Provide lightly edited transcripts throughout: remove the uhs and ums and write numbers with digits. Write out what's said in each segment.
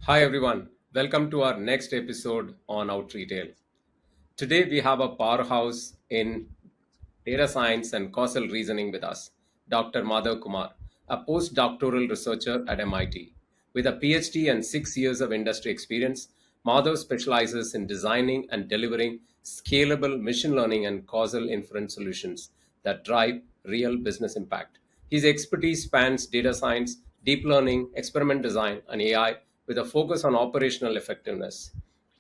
Hi everyone, welcome to our next episode on OutRetail. Today we have a powerhouse in data science and causal reasoning with us, Dr. Madhav Kumar, a postdoctoral researcher at MIT. With a PhD and 6 years of industry experience, Madhav specializes in designing and delivering scalable machine learning and causal inference solutions that drive real business impact. His expertise spans data science, deep learning, experiment design, and AI with a focus on operational effectiveness.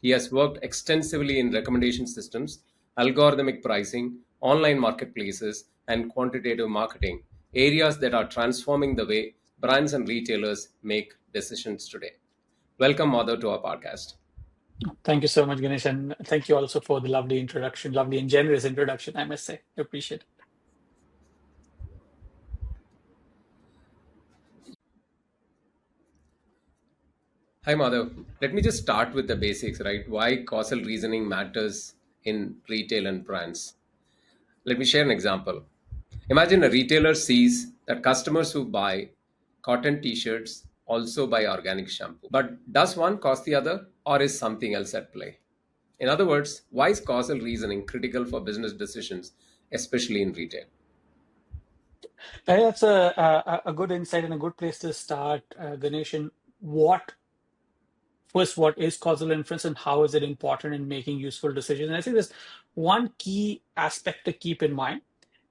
He has worked extensively in recommendation systems, algorithmic pricing, online marketplaces, and quantitative marketing, areas that are transforming the way brands and retailers make decisions today. Welcome, Madhav, to our podcast. Thank you so much, Ganesh, and thank you also for the lovely introduction, lovely and generous introduction, I must say. I appreciate it. Hi, Madhav. Let me just start with the basics, right? Why causal reasoning matters in retail and brands. Let me share an example. Imagine a retailer sees that customers who buy cotton t shirts also buy organic shampoo. But does one cause the other, or is something else at play? In other words, why is causal reasoning critical for business decisions, especially in retail? That's a good insight and a good place to start, Ganesh. And what first, what is causal inference and how is it important in making useful decisions? And I think there's one key aspect to keep in mind,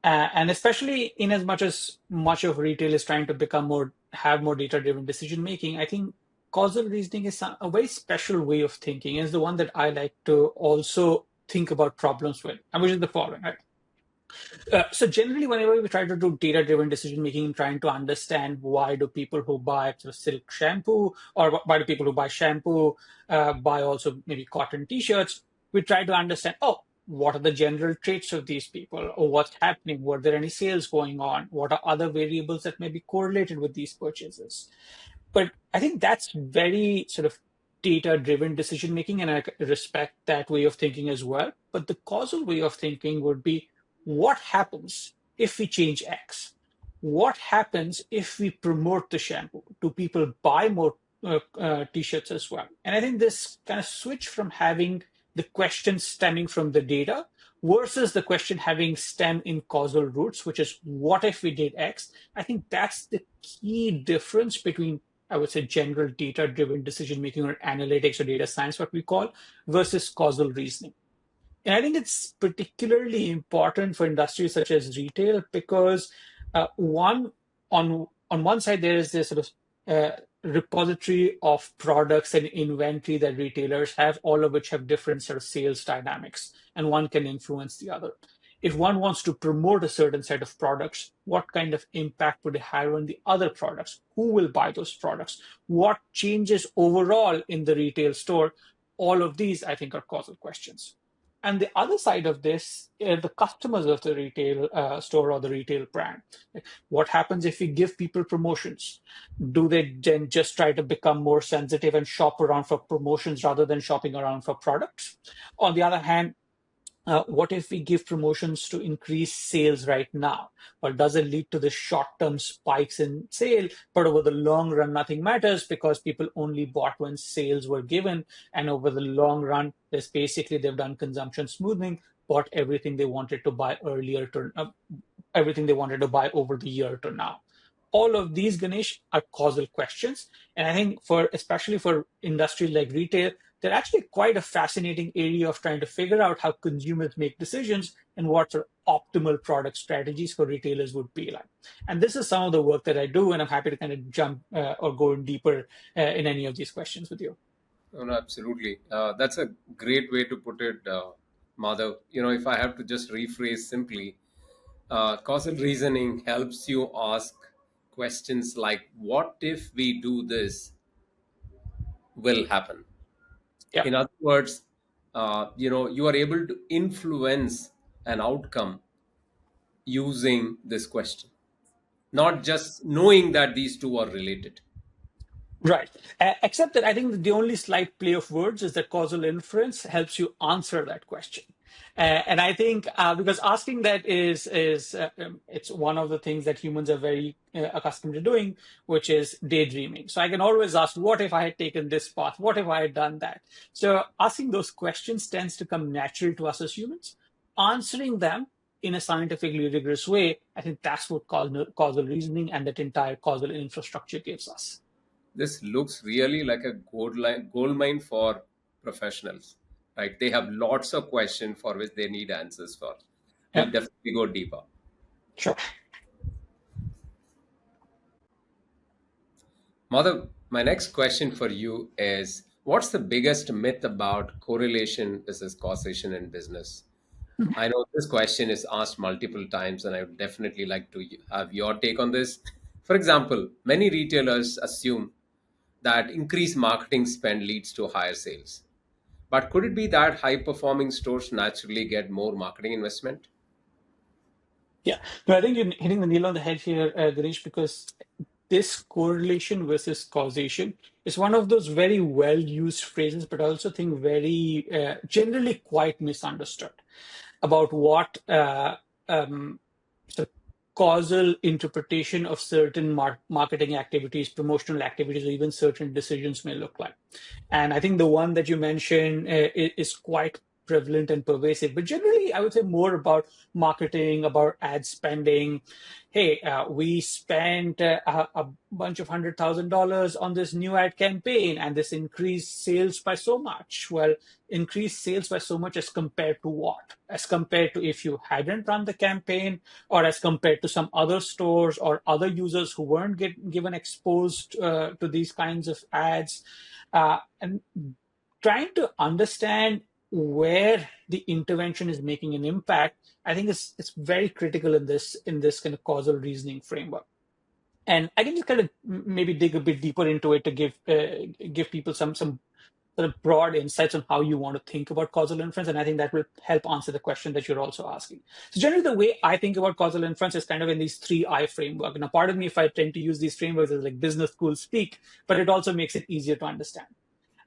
and especially in as much of retail is trying to become more have more data-driven decision making. I think causal reasoning is a very special way of thinking. Is the one that I like to also think about problems with, and which is the following, right? So generally, whenever we try to do data-driven decision making, trying to understand why do people who buy sort of silk shampoo or why do people who buy shampoo buy also maybe cotton t-shirts, we try to understand, oh, what are the general traits of these people or what's happening? Were there any sales going on? What are other variables that may be correlated with these purchases? But I think that's very sort of data-driven decision making, and I respect that way of thinking as well. But the causal way of thinking would be what happens if we change X? What happens if we promote the shampoo? Do people buy more t-shirts as well? And I think this kind of switch from having the question stemming from the data versus the question having stem in causal roots, which is what if we did X? I think that's the key difference between, I would say, general data-driven decision making or analytics or data science, what we call, versus causal reasoning. And I think it's particularly important for industries such as retail because one on one side there is this sort of repository of products and inventory that retailers have, all of which have different sort of sales dynamics, and one can influence the other. If one wants to promote a certain set of products, what kind of impact would it have on the other products? Who will buy those products? What changes overall in the retail store? All of these, I think, are causal questions. And the other side of this are the customers of the retail store or the retail brand. What happens if we give people promotions? Do they then just try to become more sensitive and shop around for promotions rather than shopping around for products? On the other hand, what if we give promotions to increase sales right now? Or does it lead to the short-term spikes in sale, but over the long run, nothing matters because people only bought when sales were given, and over the long run, there's basically they've done consumption smoothing, bought everything they wanted to buy earlier to everything they wanted to buy over the year to now. All of these, Ganesh, are causal questions. And I think for especially for industries like retail, they're actually quite a fascinating area of trying to figure out how consumers make decisions and what sort of optimal product strategies for retailers would be like. And this is some of the work that I do, and I'm happy to kind of jump or go in deeper in any of these questions with you. Oh, no, absolutely. That's a great way to put it, Madhav. If I have to just rephrase simply, causal reasoning helps you ask questions like, what if we do this will happen? Yeah. In other words, you are able to influence an outcome using this question, not just knowing that these two are related. Right. Except that I think the only slight play of words is that causal inference helps you answer that question. And I think because asking that is it's one of the things that humans are very accustomed to doing, which is daydreaming. So I can always ask, what if I had taken this path? What if I had done that? So asking those questions tends to come natural to us as humans. Answering them in a scientifically rigorous way, I think that's what causal reasoning and that entire causal infrastructure gives us. This looks really like a gold mine for professionals, right? They have lots of questions for which they need answers for. Yeah, We'll definitely go deeper. sure. Madhav, my next question for you is, what's the biggest myth about correlation versus causation in business? I know this question is asked multiple times, and I would definitely like to have your take on this. For example, many retailers assume that increased marketing spend leads to higher sales. But could it be that high performing stores naturally get more marketing investment? Yeah, no, I think you're hitting the nail on the head here, Ganesh, because this correlation versus causation is one of those very well used phrases, but I also think very generally quite misunderstood about what um, the causal interpretation of certain marketing activities, promotional activities, or even certain decisions may look like. And I think the one that you mentioned is quite prevalent and pervasive. But generally, I would say more about marketing, about ad spending. Hey, we spent a bunch of $100,000 on this new ad campaign, and this increased sales by so much. Well, increased sales by so much as compared to what? As compared to if you hadn't run the campaign, or as compared to some other stores or other users who weren't given exposed to these kinds of ads, and trying to understand where the intervention is making an impact. I think it's very critical in this kind of causal reasoning framework. And I can just kind of maybe dig a bit deeper into it to give people some sort of broad insights on how you want to think about causal inference. And I think that will help answer the question that you're also asking. So generally, the way I think about causal inference is kind of in these three I framework. Now, pardon me if I tend to use these frameworks as like business school speak, but it also makes it easier to understand.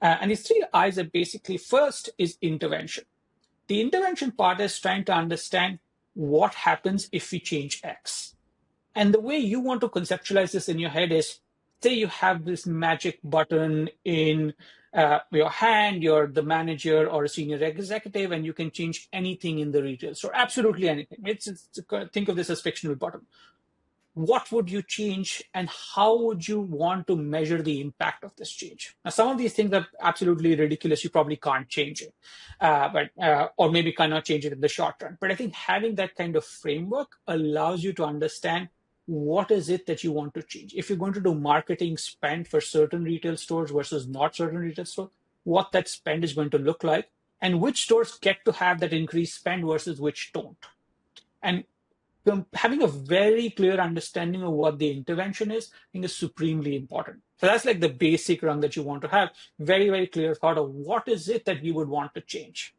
And these three I's are basically first is intervention. The intervention part is trying to understand what happens if we change X. And the way you want to conceptualize this in your head is, say you have this magic button in your hand, you're the manager or a senior executive, and you can change anything in the retail store, absolutely anything. Think of this as fictional button. What would you change and how would you want to measure the impact of this change? Now, some of these things are absolutely ridiculous. You probably can't change it, or maybe cannot change it in the short run. But I think having that kind of framework allows you to understand what is it that you want to change. If you're going to do marketing spend for certain retail stores versus not certain retail stores, what that spend is going to look like, and which stores get to have that increased spend versus which don't. And having a very clear understanding of what the intervention is, I think is supremely important. So that's like the basic rung that you want to have. Very, very clear thought of what is it that you would want to change.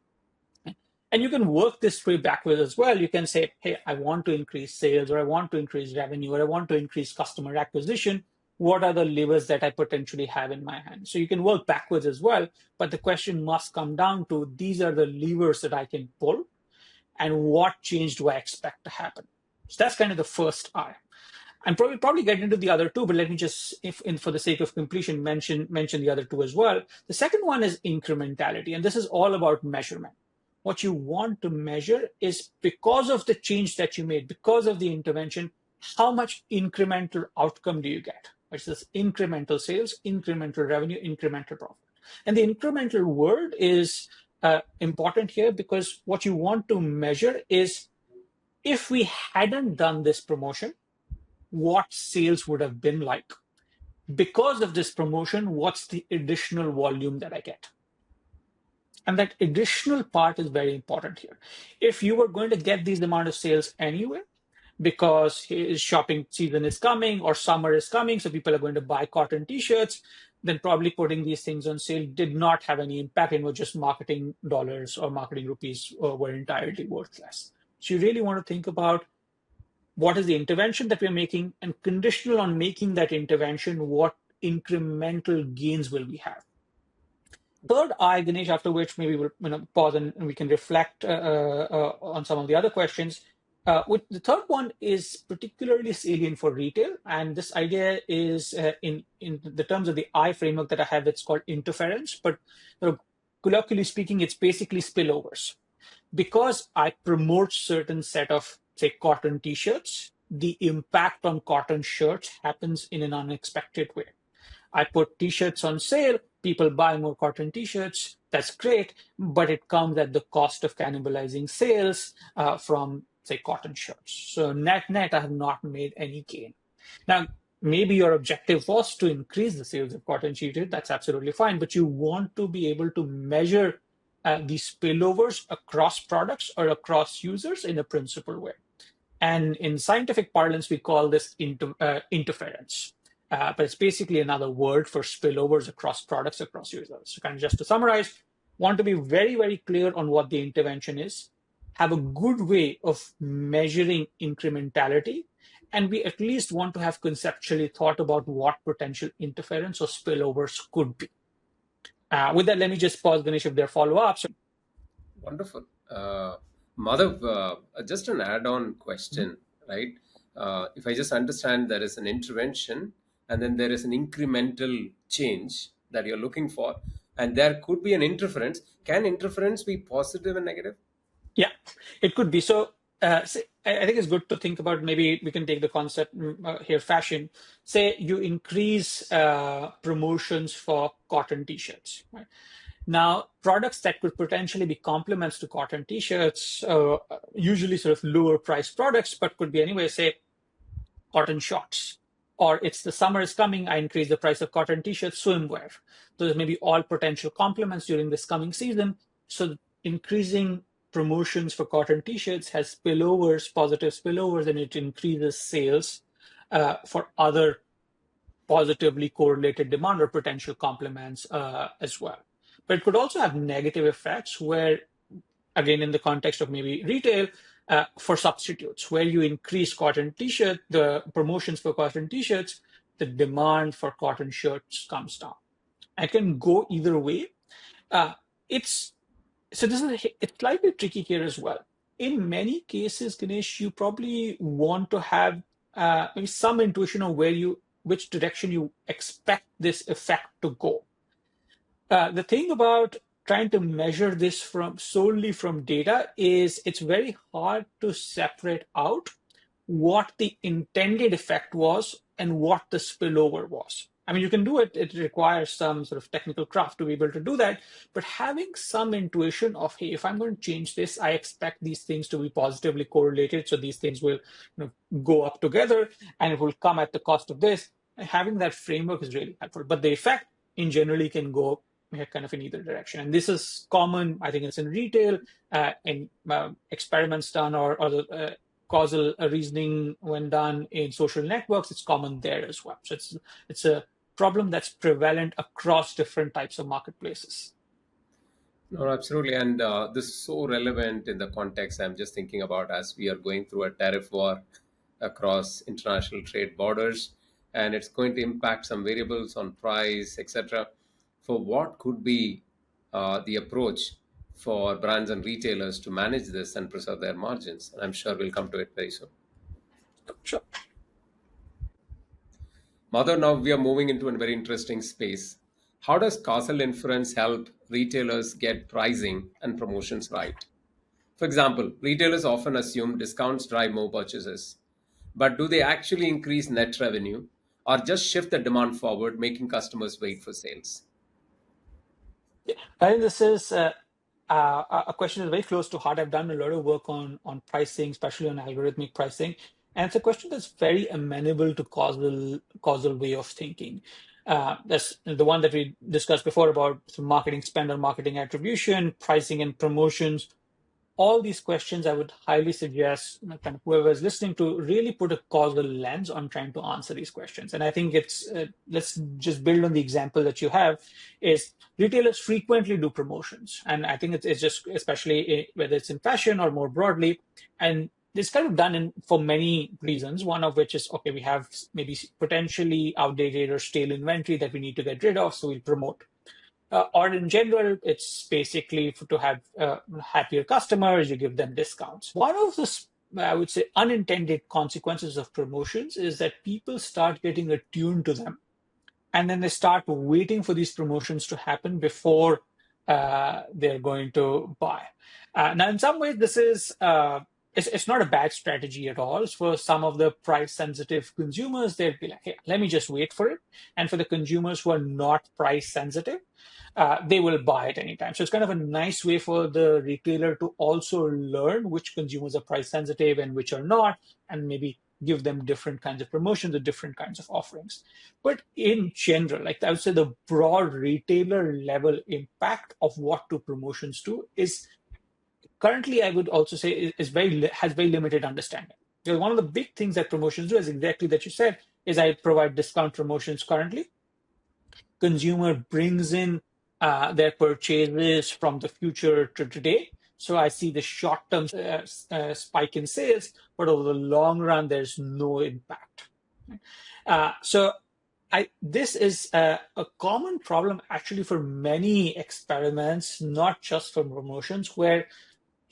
And you can work this way backwards as well. You can say, hey, I want to increase sales, or I want to increase revenue, or I want to increase customer acquisition. What are the levers that I potentially have in my hand? So you can work backwards as well. But the question must come down to, these are the levers that I can pull, and what change do I expect to happen? So that's kind of the first I. And probably get into the other two, but let me just, for the sake of completion, mention the other two as well. The second one is incrementality, and this is all about measurement. What you want to measure is, because of the change that you made, because of the intervention, how much incremental outcome do you get? Which is incremental sales, incremental revenue, incremental profit. And the incremental word is important here, because what you want to measure is, if we hadn't done this promotion, what sales would have been like. Because of this promotion, what's the additional volume that I get? And that additional part is very important here. If you were going to get these amount of sales anyway, because his shopping season is coming or summer is coming, so people are going to buy cotton t-shirts, then probably putting these things on sale did not have any impact, and were just marketing dollars or marketing rupees were entirely worthless. So you really want to think about what is the intervention that we're making, and conditional on making that intervention, what incremental gains will we have? Third eye, Ganesh, after which maybe we'll pause and we can reflect on some of the other questions. With the third one is particularly salient for retail, and this idea is in the terms of the I framework that I have. It's called interference, but colloquially speaking, it's basically spillovers. Because I promote certain set of say cotton t-shirts, the impact on cotton shirts happens in an unexpected way. I put t-shirts on sale, people buy more cotton t-shirts, that's great, but it comes at the cost of cannibalizing sales from, say, cotton shirts. So net, I have not made any gain. Now, maybe your objective was to increase the sales of cotton t-shirts, that's absolutely fine, but you want to be able to measure these spillovers across products or across users in a principled way. And in scientific parlance, we call this interference. But it's basically another word for spillovers across products, across users. So kind of just to summarize, want to be very, very clear on what the intervention is, have a good way of measuring incrementality, and we at least want to have conceptually thought about what potential interference or spillovers could be. With that, let me just pause, Ganesh, if there are follow-ups. Wonderful. Madhav, just an add-on Mhm. question, right? If I just understand there is an intervention and then there is an incremental change that you're looking for, and there could be an interference. Can interference be positive and negative? Yeah, it could be. So, I think it's good to think about maybe we can take the concept here fashion. Say you increase promotions for cotton t-shirts, right? Now, products that could potentially be complements to cotton t-shirts, usually sort of lower price products, but could be anyway, say cotton shorts. Or it's the summer is coming, I increase the price of cotton t-shirts, swimwear. Those may be all potential complements during this coming season. So increasing promotions for cotton t-shirts has spillovers, positive spillovers, and it increases sales for other positively correlated demand or potential complements as well. But it could also have negative effects where again in the context of maybe retail for substitutes where you increase cotton t-shirt the promotions for cotton t-shirts the demand for cotton shirts comes down. I can go either way. It's so this is it's slightly tricky here as well. In many cases, Ganesh, you probably want to have maybe some intuition of where you which direction you expect this effect to go. The thing about trying to measure this from solely from data is it's very hard to separate out what the intended effect was and what the spillover was. I mean, you can do it, it requires some sort of technical craft to be able to do that. But having some intuition of, hey, if I'm going to change this, I expect these things to be positively correlated. So these things will go up together and it will come at the cost of this. And having that framework is really helpful. But the effect in generally can go kind of in either direction. And this is common, I think it's in retail, in experiments done or the causal reasoning when done in social networks, it's common there as well. So it's a problem that's prevalent across different types of marketplaces. No, absolutely. And this is so relevant in the context I'm just thinking about as we are going through a tariff war across international trade borders, and it's going to impact some variables on price, etc. For what could be the approach for brands and retailers to manage this and preserve their margins? And I'm sure we'll come to it very soon. Sure. Madhav, now we are moving into a very interesting space. How does causal inference help retailers get pricing and promotions right? For example, retailers often assume discounts drive more purchases. But do they actually increase net revenue or just shift the demand forward, making customers wait for sales? Yeah. I think this is a question that's very close to heart. I've done a lot of work on pricing, especially on algorithmic pricing, and it's a question that's very amenable to causal way of thinking. That's the one that we discussed before about marketing spend or marketing attribution, pricing and promotions. All these questions, I would highly suggest kind of whoever is listening to really put a causal lens on trying to answer these questions. And I think it's let's just build on the example that you have. Is retailers frequently do promotions, and I think it's just especially whether it's in fashion or more broadly, and it's kind of done in for many reasons. One of which is okay, we have maybe potentially outdated or stale inventory that we need to get rid of, so we'll promote. or in general, it's basically to have happier customers, you give them discounts. One of the, I would say, unintended consequences of promotions is that people start getting attuned to them, and then they start waiting for these promotions to happen before they're going to buy. Now, in some ways, this is it's not a bad strategy at all. For some of the price-sensitive consumers, they'll be like, "Hey, let me just wait for it." And for the consumers who are not price-sensitive, they will buy it anytime. So it's kind of a nice way for the retailer to also learn which consumers are price-sensitive and which are not, and maybe give them different kinds of promotions or different kinds of offerings. But in general, like I would say, the broad retailer level impact of what do promotions do is currently, I would also say, has very limited understanding. Because one of the big things that promotions do is exactly that you said, is I provide discount promotions currently. Consumer brings in their purchases from the future to today. So I see the short-term spike in sales, but over the long run, there's no impact. So this is a common problem actually for many experiments, not just for promotions, where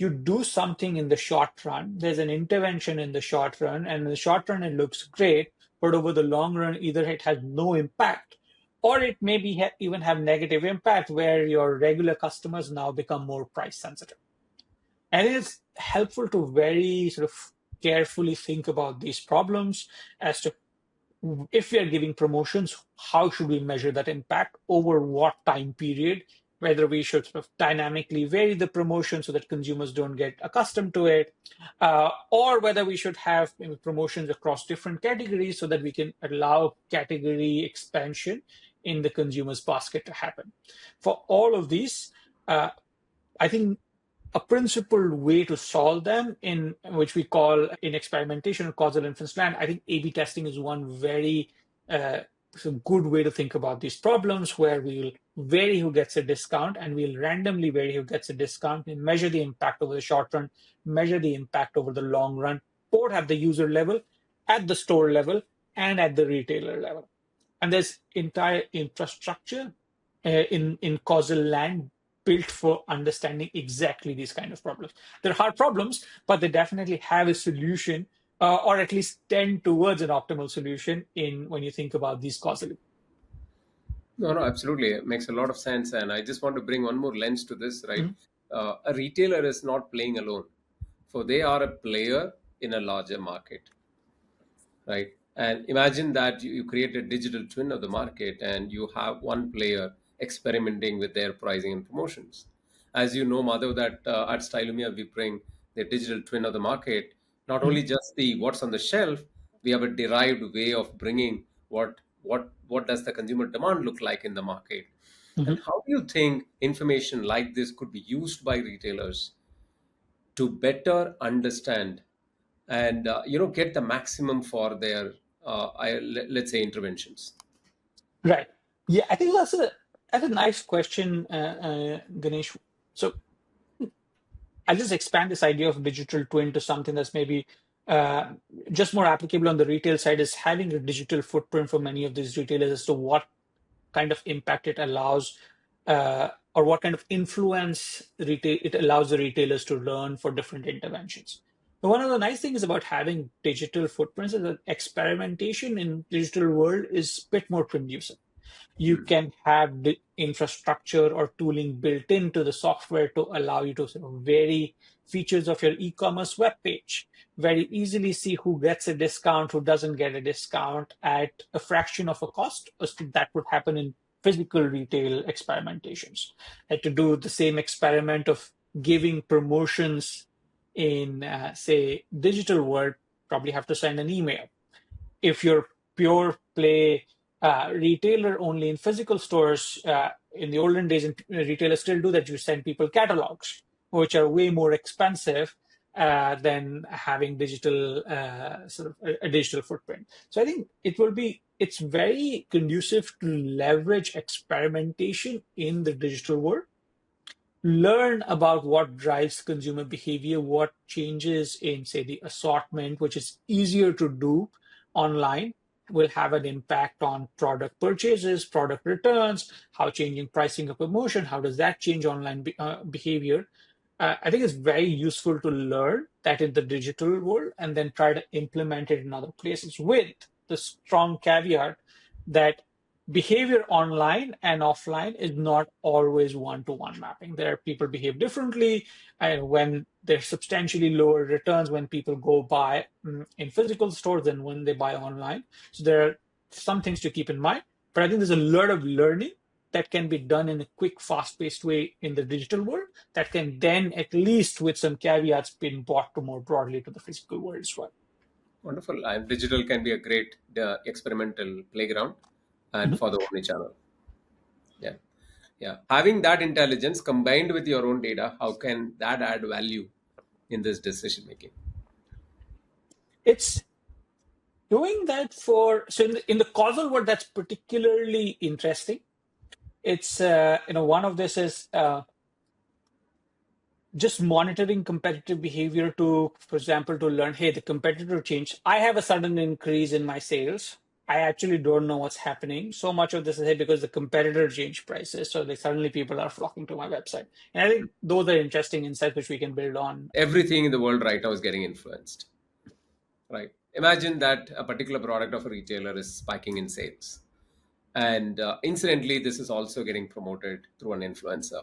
you do something in the short run. There's an intervention in the short run, and in the short run, it looks great, but over the long run, either it has no impact, or it maybe even have negative impact where your regular customers now become more price sensitive. And it's helpful to very sort of carefully think about these problems as to if we are giving promotions, how should we measure that impact over what time period? Whether we should sort of dynamically vary the promotion so that consumers don't get accustomed to it, or whether we should have promotions across different categories so that we can allow category expansion in the consumer's basket to happen. For all of these, I think a principled way to solve them, in which we call in experimentation or causal inference land, I think A/B testing is one very good way to think about these problems, where we'll vary who gets a discount and we'll randomly vary who gets a discount and measure the impact over the short run, measure the impact over the long run, both at the user level, at the store level, and at the retailer level. And there's entire infrastructure in causal land built for understanding exactly these kind of problems. They're hard problems, but they definitely have a solution, or at least tend towards an optimal solution in when you think about these causally. No, no, absolutely. It makes a lot of sense. And I just want to bring one more lens to this, right? Mhm. A retailer is not playing alone, for they are a player in a larger market, right? And imagine that you create a digital twin of the market and you have one player experimenting with their pricing and promotions. As you know, Madhav, that at Stylumia we bring the digital twin of the market, not only Mhm. just the what's on the shelf, we have a derived way of bringing what does the consumer demand look like in the market. And Mhm. how do you think information like this could be used by retailers to better understand and get the maximum for their let's say interventions? Right. Yeah, I think that's a nice question, Ganesh. So I'll just expand this idea of digital twin to something that's maybe uh, just more applicable on the retail side, is having a digital footprint for many of these retailers as to what kind of impact it allows, or what kind of influence it allows the retailers to learn for different interventions. But one of the nice things about having digital footprints is that experimentation in digital world is a bit more conducive. You Hmm. can have the infrastructure or tooling built into the software to allow you to sort of vary features of your e-commerce web page, very easily see who gets a discount, who doesn't get a discount at a fraction of a cost as to that would happen in physical retail experimentations. And to do the same experiment of giving promotions in, say, digital world, probably have to send an email. If you're pure play retailer only in physical stores, in the olden days, and retailers still do that, you send people catalogs, which are way more expensive than having digital sort of a digital footprint. So I think it's very conducive to leverage experimentation in the digital world, learn about what drives consumer behavior, what changes in, say, the assortment, which is easier to do online, will have an impact on product purchases, product returns, how changing pricing of promotion, how does that change online behavior. I think it's very useful to learn that in the digital world and then try to implement it in other places with the strong caveat that behavior online and offline is not always one-to-one mapping. There are people behave differently, and when there's substantially lower returns when people go buy in physical stores than when they buy online. So there are some things to keep in mind, but I think there's a lot of learning that can be done in a quick, fast-paced way in the digital world that can then, at least with some caveats, be brought to more broadly to the physical world as well. Wonderful. And digital can be a great experimental playground and Mhm. for the omni-channel. Yeah. Yeah. Having that intelligence combined with your own data, how can that add value in this decision making? It's doing that for, so in the causal world, that's particularly interesting. It's, one of this is just monitoring competitive behavior to, for example, to learn, hey, the competitor changed. I have a sudden increase in my sales. I actually don't know what's happening. So much of this is, hey, because the competitor changed prices. So they suddenly people are flocking to my website. And I think those are interesting insights which we can build on. Everything in the world right now is getting influenced, right? Imagine that a particular product of a retailer is spiking in sales. And incidentally, this is also getting promoted through an influencer.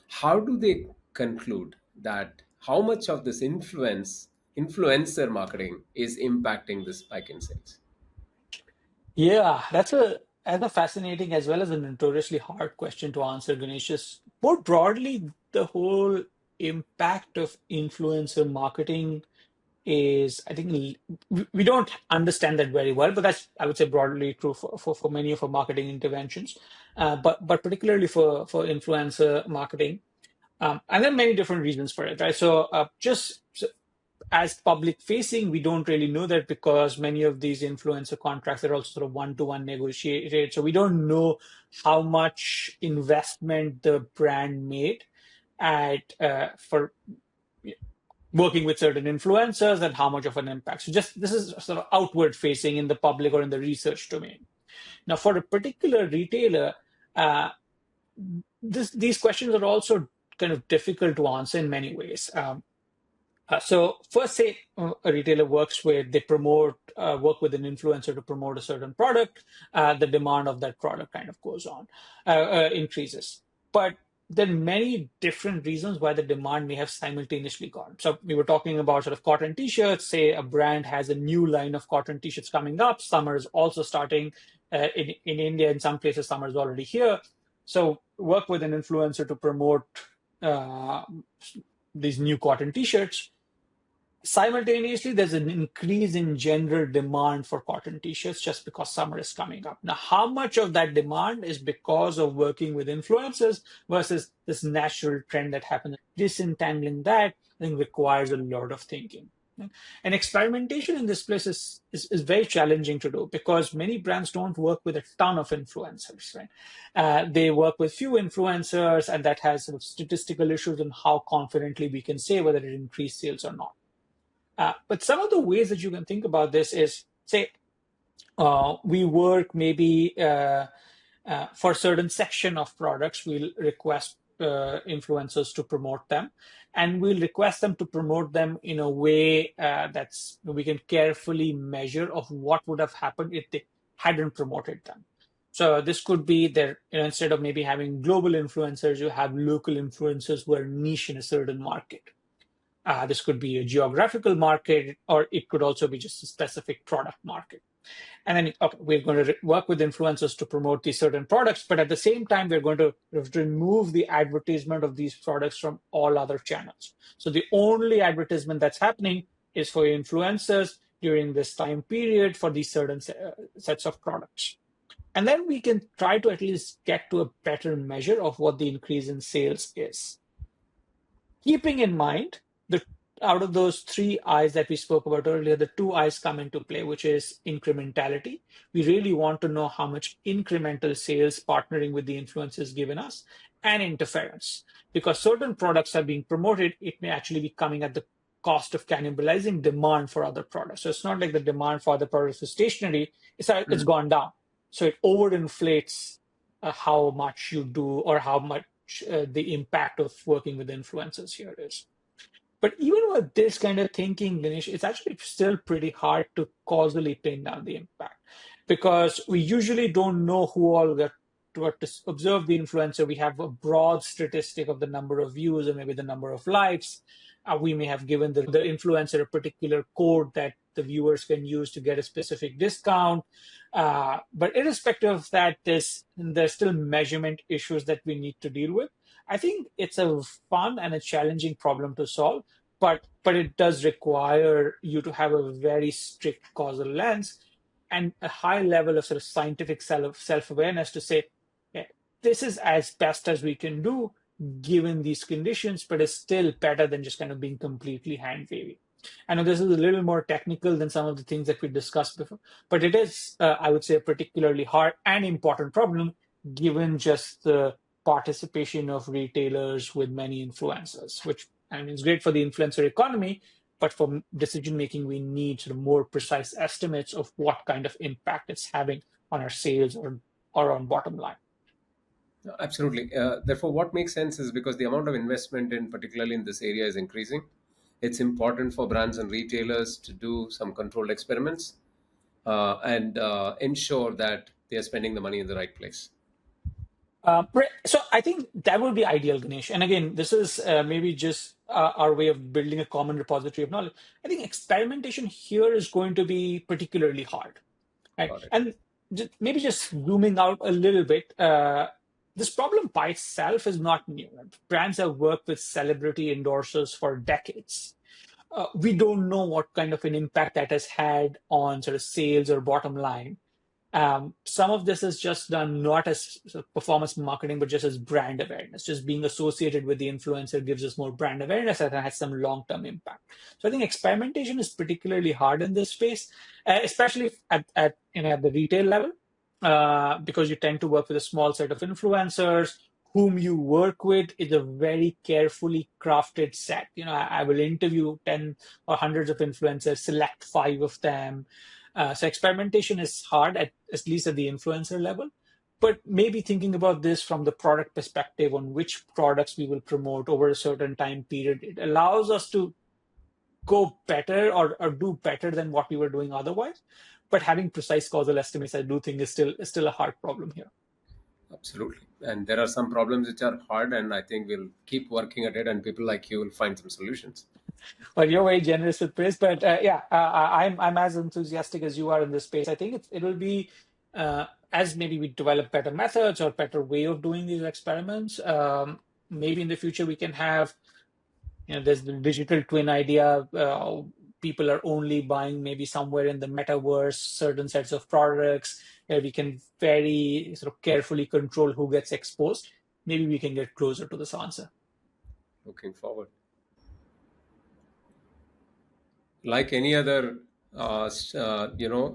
How do they conclude that how much of this influencer marketing is impacting this spike in sales? Yeah, that's a fascinating as well as a notoriously hard question to answer, Ganesh. Just more broadly, the whole impact of influencer marketing is, I think, we don't understand that very well, but that's, I would say, broadly true for many of our marketing interventions, but particularly for influencer marketing. And there are many different reasons for it, right? So just as public facing, we don't really know that because many of these influencer contracts are also sort of one-to-one negotiated. So we don't know how much investment the brand made at for working with certain influencers and how much of an impact. So just this is sort of outward facing in the public or in the research domain. Now, for a particular retailer, uh, these questions are also kind of difficult to answer in many ways. So first, say a retailer they promote, work with an influencer to promote a certain product. The demand of that product kind of goes on, increases. But there are many different reasons why the demand may have simultaneously gone. So we were talking about sort of cotton t-shirts. Say a brand has a new line of cotton t-shirts coming up. Summer is also starting in India. In some places, summer is already here. So work with an influencer to promote uh, these new cotton t-shirts. Simultaneously, there's an increase in general demand for cotton t-shirts just because summer is coming up. Now, how much of that demand is because of working with influencers versus this natural trend that happens? Disentangling that, I think, requires a lot of thinking. And experimentation in this place is very challenging to do because many brands don't work with a ton of influencers, right? They work with few influencers, and that has sort of statistical issues on how confidently we can say whether it increased sales or not. But some of the ways that you can think about this is, say, we work maybe for a certain section of products, we'll request influencers to promote them, and we'll request them to promote them in a way that's we can carefully measure of what would have happened if they hadn't promoted them. So this could be there, instead of maybe having global influencers, you have local influencers who are niche in a certain market. This could be a geographical market, or it could also be just a specific product market. And then, okay, we're going to work with influencers to promote these certain products, but at the same time, we're going to remove the advertisement of these products from all other channels. So the only advertisement that's happening is for influencers during this time period for these certain sets of products. And then we can try to at least get to a better measure of what the increase in sales is. Keeping in mind the out of those three I's that we spoke about earlier, the two I's come into play, which is incrementality. We really want to know how much incremental sales partnering with the influencers given us, and interference. Because certain products are being promoted, it may actually be coming at the cost of cannibalizing demand for other products. So it's not like the demand for other products is stationary, it's Mm. gone down. So it overinflates how much you do or how much the impact of working with influencers here is. But even with this kind of thinking, Ganesh, it's actually still pretty hard to causally pin down the impact because we usually don't know who all got to observe the influencer. We have a broad statistic of the number of views or maybe the number of likes. We may have given the influencer a particular code that the viewers can use to get a specific discount. But irrespective of that, there's still measurement issues that we need to deal with. I think it's a fun and a challenging problem to solve, but it does require you to have a very strict causal lens and a high level of sort of scientific self-awareness to say, yeah, this is as best as we can do given these conditions, but it's still better than just kind of being completely hand wavy. I know this is a little more technical than some of the things that we discussed before, but it is, I would say, a particularly hard and important problem given just the participation of retailers with many influencers, which I mean is great for the influencer economy, but for decision making, we need sort of more precise estimates of what kind of impact it's having on our sales or on bottom line. Absolutely. Therefore, what makes sense is because the amount of investment in particularly in this area is increasing. It's important for brands and retailers to do some controlled experiments and ensure that they are spending the money in the right place. Right. So I think that would be ideal, Ganesh. And again, this is maybe just our way of building a common repository of knowledge. I think experimentation here is going to be particularly hard, right? Got it. And maybe just zooming out a little bit, this problem by itself is not new. Brands have worked with celebrity endorsers for decades. We don't know what kind of an impact that has had on sort of sales or bottom line. Some of this is just done not as sort of performance marketing, but just as brand awareness. Just being associated with the influencer gives us more brand awareness and has some long-term impact. So I think experimentation is particularly hard in this space, especially at the retail level, because you tend to work with a small set of influencers. Whom you work with is a very carefully crafted set. I will interview 10 or hundreds of influencers, select 5 of them. So experimentation is hard, at least at the influencer level. But maybe thinking about this from the product perspective on which products we will promote over a certain time period, it allows us to go better or do better than what we were doing otherwise. But having precise causal estimates, I do think is still a hard problem here. Absolutely. And there are some problems which are hard, and I think we'll keep working at it, and people like you will find some solutions. Well, you're very generous with praise, but yeah, I'm as enthusiastic as you are in this space. I think it'll be as maybe we develop better methods or better way of doing these experiments. Maybe in the future we can have, there's the digital twin idea. People are only buying maybe somewhere in the metaverse certain sets of products where we can very sort of carefully control who gets exposed. Maybe we can get closer to this answer. Looking forward. Like any other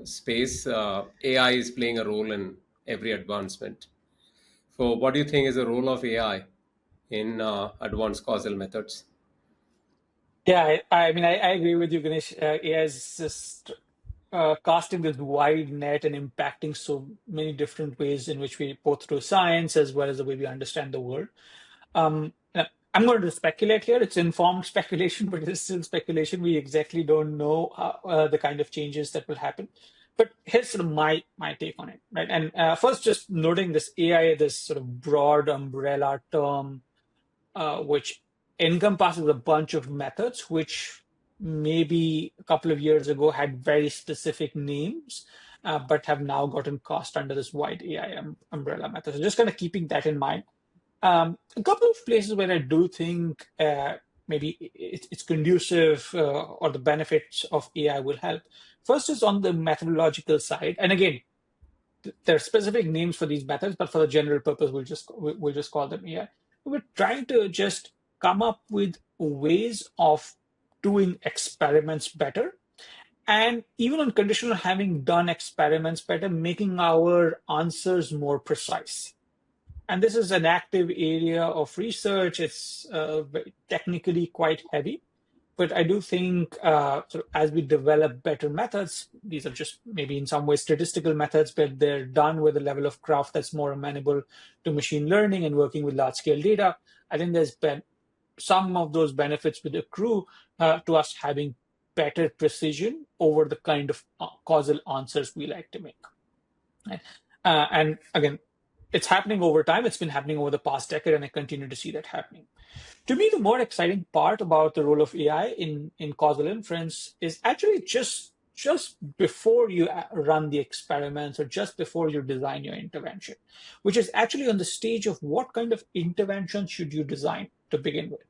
space, AI is playing a role in every advancement. So what do you think is the role of AI in advanced causal methods? Yeah, I mean, I agree with you, Ganesh. AI is just casting this wide net and impacting so many different ways in which we both do science as well as the way we understand the world. Now, I'm going to speculate here. It's informed speculation, but it's still speculation. We exactly don't know the kind of changes that will happen. But here's sort of my take on it, right? And first, just noting this AI, this sort of broad umbrella term, which encompasses a bunch of methods, which maybe a couple of years ago had very specific names, but have now gotten cast under this wide AI umbrella method. So just kind of keeping that in mind. A couple of places where I do think maybe it's conducive or the benefits of AI will help. First is on the methodological side, and again, there are specific names for these methods, but for the general purpose, we'll just call them AI. We're trying to just come up with ways of doing experiments better, and even on condition of having done experiments better, making our answers more precise. And this is an active area of research. It's technically quite heavy, But I do think sort of as we develop better methods, these are just maybe in some ways statistical methods, but they're done with a level of craft that's more amenable to machine learning and working with large scale data. I think there's been some of those benefits would accrue to us having better precision over the kind of causal answers we like to make. Right? And again, it's happening over time. It's been happening over the past decade, and I continue to see that happening. To me, the more exciting part about the role of AI in causal inference is actually just before you run the experiments or just before you design your intervention, which is actually on the stage of what kind of intervention should you design to begin with.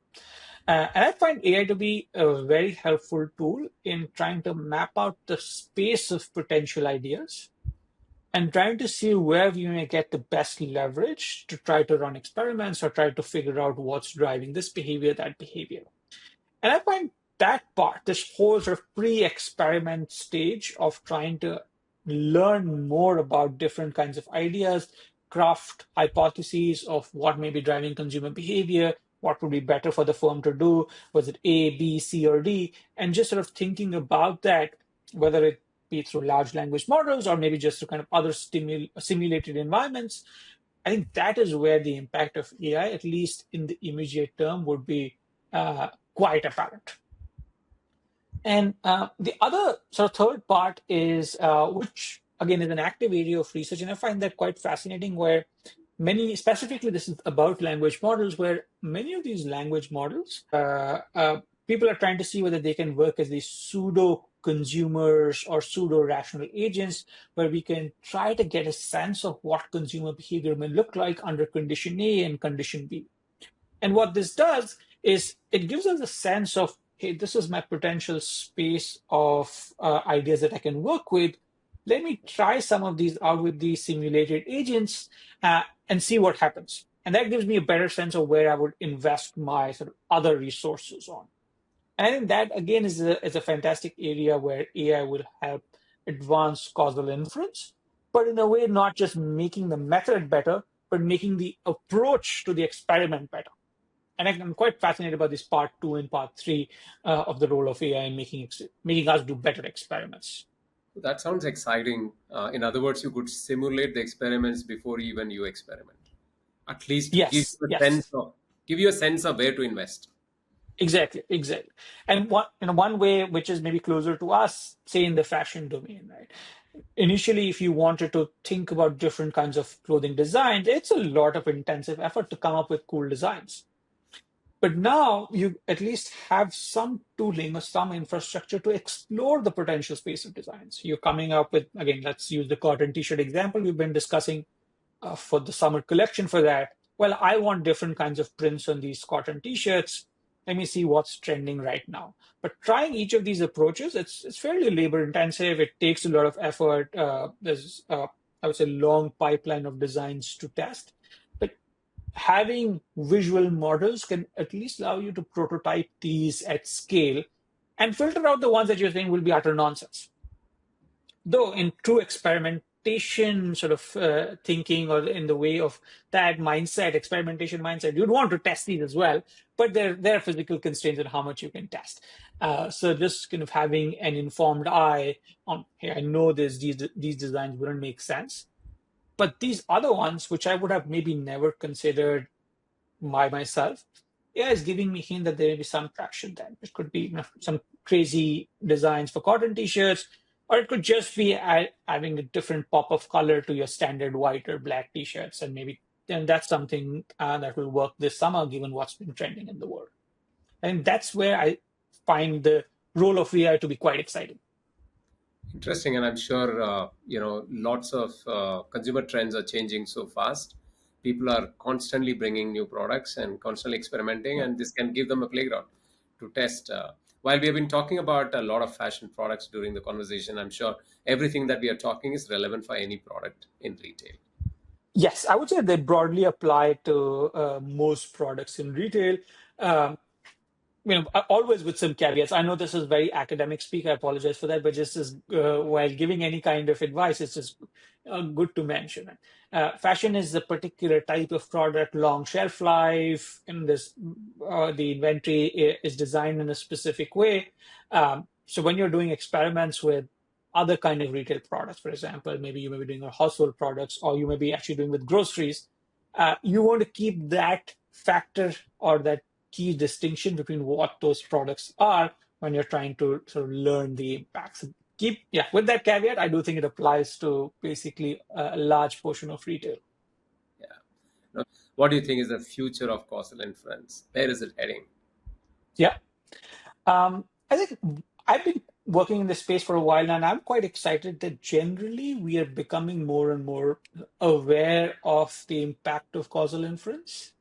And I find AI to be a very helpful tool in trying to map out the space of potential ideas and trying to see where we may get the best leverage to try to run experiments or try to figure out what's driving this behavior, that behavior. And I find that part, this whole sort of pre-experiment stage of trying to learn more about different kinds of ideas, craft hypotheses of what may be driving consumer behavior, what would be better for the firm to do, was it A, B, C, or D, and just sort of thinking about that, whether it be through large language models or maybe just through kind of other simulated environments. I think that is where the impact of AI, at least in the immediate term, would be quite apparent. And the other sort of third part is, which again is an active area of research, and I find that quite fascinating, where many, specifically this is about language models, where many of these language models, people are trying to see whether they can work as these pseudo consumers or pseudo rational agents, where we can try to get a sense of what consumer behavior may look like under condition A and condition B. And what this does is it gives us a sense of, hey, this is my potential space of ideas that I can work with. Let me try some of these out with these simulated agents and see what happens. And that gives me a better sense of where I would invest my sort of other resources on. And I think that, again, is a fantastic area where AI will help advance causal inference, but in a way, not just making the method better, but making the approach to the experiment better. And I'm quite fascinated about this part two and part three of the role of AI in making us do better experiments. That sounds exciting. In other words, you could simulate the experiments before even you experiment. At least Yes, yes, give you a sense of where to invest. exactly, exactly. And one way which is maybe closer to us, say in the fashion domain, right? Initially, if you wanted to think about different kinds of clothing designs, it's a lot of intensive effort to come up with cool designs. But now you at least have some tooling or some infrastructure to explore the potential space of designs. You're coming up with, again, let's use the cotton t-shirt example we've been discussing for the summer collection for that. Well, I want different kinds of prints on these cotton t-shirts. Let me see what's trending right now. But trying each of these approaches, it's fairly labor intensive. It takes a lot of effort. There's, I would say, long pipeline of designs to test. But having visual models can at least allow you to prototype these at scale and filter out the ones that you're saying will be utter nonsense. Though in true experimentation sort of thinking or in the way of that mindset, experimentation mindset, you'd want to test these as well, but there are physical constraints on how much you can test. So just kind of having an informed eye on, hey, I know these designs wouldn't make sense, but these other ones, which I would have maybe never considered by myself, yeah, is giving me hint that there may be some traction there. It could be some crazy designs for cotton t-shirts, or it could just be having a different pop of color to your standard white or black t-shirts, and maybe then that's something that will work this summer given what's been trending in the world. And that's where I find the role of AI to be quite exciting. Interesting, and I'm sure lots of consumer trends are changing so fast. People are constantly bringing new products and constantly experimenting, Yeah. and this can give them a playground to test. While we have been talking about a lot of fashion products during the conversation, I'm sure everything that we are talking is relevant for any product in retail. Yes, I would say they broadly apply to most products in retail. Um, always with some caveats. I know this is very academic speak. I apologize for that, but just as while giving any kind of advice, it's just good to mention. Fashion is a particular type of product, long shelf life, and this the inventory is designed in a specific way. So when you're doing experiments with other kind of retail products, for example, maybe you may be doing household products, or you may be actually doing with groceries, you want to keep that factor or that key distinction between what those products are when you're trying to sort of learn the impacts. Yeah, with that caveat, I do think it applies to basically a large portion of retail. Yeah. What do you think is the future of causal inference? Where is it heading? Yeah. I think I've been working in this space for a while now, and I'm quite excited that generally we are becoming more and more aware of the impact of causal inference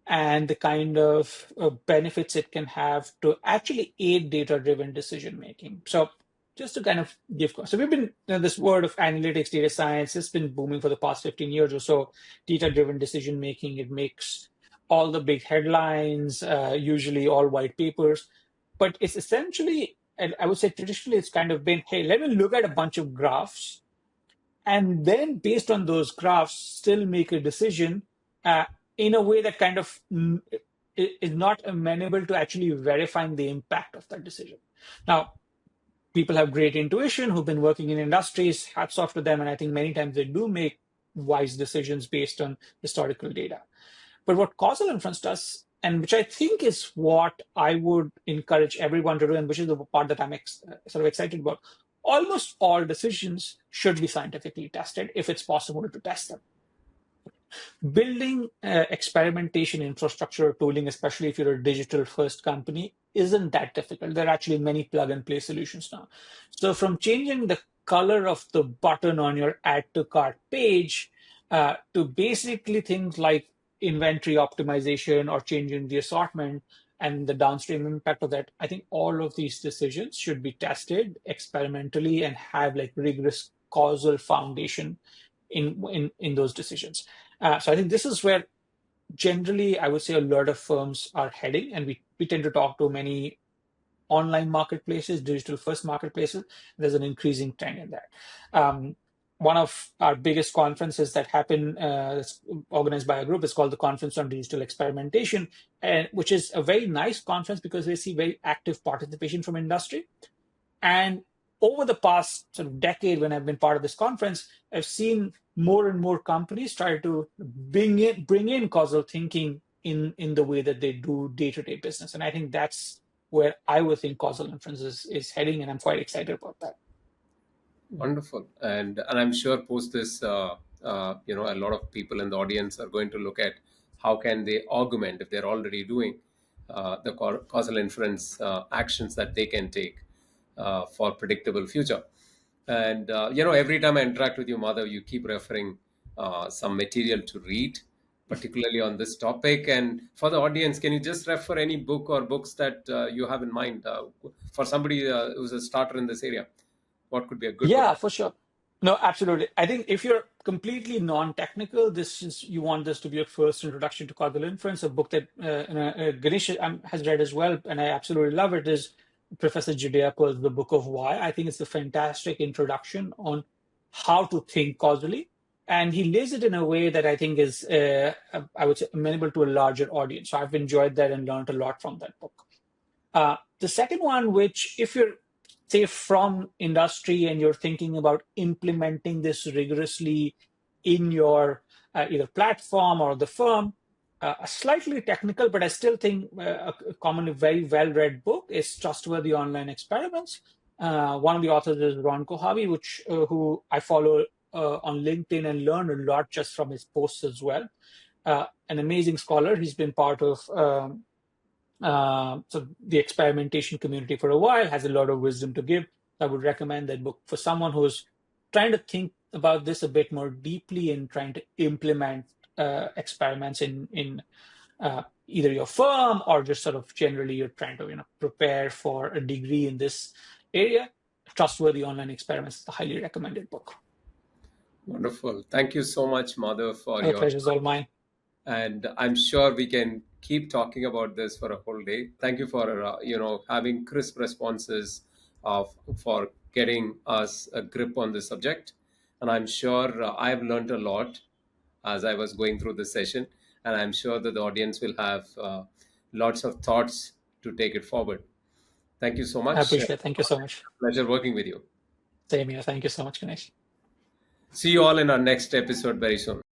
and the kind of benefits it can have to actually aid data-driven decision making. So just to kind of give, so we've been, this word of analytics, data science has been booming for the past 15 years or so. Data-driven decision making, it makes all the big headlines, usually all white papers, but it's essentially, and I would say traditionally, it's kind of been, hey, let me look at a bunch of graphs and then based on those graphs still make a decision uh, in a way that kind of is not amenable to actually verifying the impact of that decision. Now, people have great intuition who've been working in industries, hats off to them, and I think many times they do make wise decisions based on historical data. But what causal inference does, and which I think is what I would encourage everyone to do, and which is the part that I'm sort of excited about, almost all decisions should be scientifically tested if it's possible to test them. Building experimentation infrastructure or tooling, especially if you're a digital first company, isn't that difficult. There are actually many plug and play solutions now. So from changing the color of the button on your add to cart page to basically things like inventory optimization or changing the assortment and the downstream impact of that, I think all of these decisions should be tested experimentally and have like rigorous causal foundation in those decisions. So I think this is where generally I would say a lot of firms are heading, and we tend to talk to many online marketplaces, digital first marketplaces. There's an increasing trend in that. One of our biggest conferences that happen, that's organized by a group, is called the Conference on Digital Experimentation, and which is a very nice conference because we see very active participation from industry. And over the past sort of decade, when I've been part of this conference, I've seen more and more companies try to bring in causal thinking in the way that they do day-to-day business. And I think that's where I would think causal inference is heading, and I'm quite excited about that. Wonderful, and I'm sure post this, a lot of people in the audience are going to look at how can they augment if they're already doing the causal inference actions that they can take for predictable future. And every time I interact with you, Madhav, you keep referring some material to read, particularly on this topic. And for the audience, can you just refer any book or books that you have in mind for somebody who's a starter in this area? What could be a good book? Yeah, for sure. No, absolutely. I think if you're completely non-technical, this is you want this to be your first introduction to causal inference. A book that Ganesh has read as well, and I absolutely love it, is Professor Judea calls The Book of Why. I think it's a fantastic introduction on how to think causally, and he lays it in a way that I think is, I would say, amenable to a larger audience. So I've enjoyed that and learned a lot from that book. The second one, which if you're say from industry and you're thinking about implementing this rigorously in your either platform or the firm, slightly technical, but I still think a commonly very well-read book is Trustworthy Online Experiments. One of the authors is Ron Kohavi, who I follow on LinkedIn and learn a lot just from his posts as well. An amazing scholar. He's been part of so the experimentation community for a while, has a lot of wisdom to give. I would recommend that book for someone who's trying to think about this a bit more deeply and trying to implement experiments in either your firm or just sort of generally you're trying to prepare for a degree in this area. Trustworthy Online Experiments is the highly recommended book. Wonderful. Thank you so much, Madhav, for The your pleasure is all mine. and I'm sure we can keep talking about this for a whole day. Thank you for having crisp responses of for getting us a grip on this subject. And I'm sure I've learned a lot as I was going through the session, and I'm sure that the audience will have lots of thoughts to take it forward. Thank you so I much. appreciate it. Thank you so much. Pleasure working with you. Same here. Thank you so much, Ganesh. See you all in our next episode very soon.